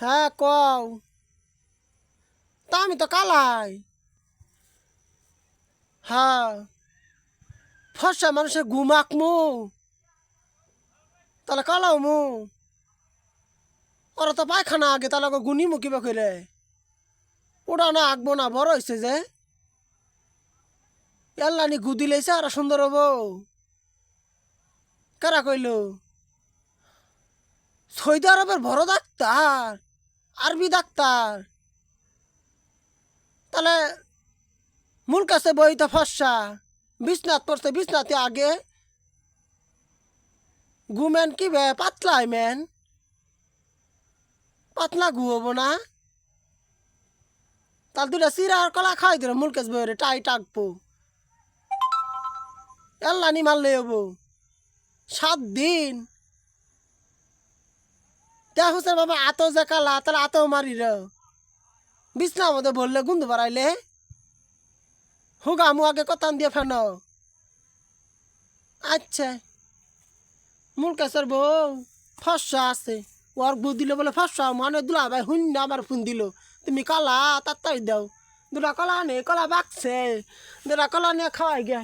হ্যাঁ কও। তা আমি তো কালাই। হ্যাঁ ফর্সা মানুষের ঘুমাক মু তাহলে কালাও মু। ওরা তো পায়খানা আগে তাহলে গুনি মু কিবা করে ওটা না আঁকবো না বড় হয়েছে যে এল্লানি গুদি লেছে আর সুন্দর হবো। কারা কইল? সৌদি আরবের বড় ডাক্তার, আরবি ডাক্তার। তাহলে মূল কাছে বইটা ফর্সা বিছনাথ পড়ছে বিছনাতে আগে ঘুমেন কি বে পাতলাই মেন পাতলা ঘুমাবো না। তাহলে দুটা চিরা আর কলা খাওয়াই দিল মূল কাছে বই টাই টাকবো এল্লানি মারলে হবো 7 দিন। দেখ হুসেন বাবা আতো যে কালা তাহলে আতো মারি র বিছনা মধ্যে বললে গুন্দু বাড়াইলে হুগা মু আগে কতান দিয়ে ফেন। আচ্ছা মূল কাছের বউ ফর্সা আছে ওর বউ দিল বলে ফর্সা মানে দুলা ভাই হুন্না আমার ফোন দিল তুমি কলা তাড়াতাড়ি দাও দুটা কলা নেই কলা বাকছে দুটা কলা নিয়ে খাওয়াই গে।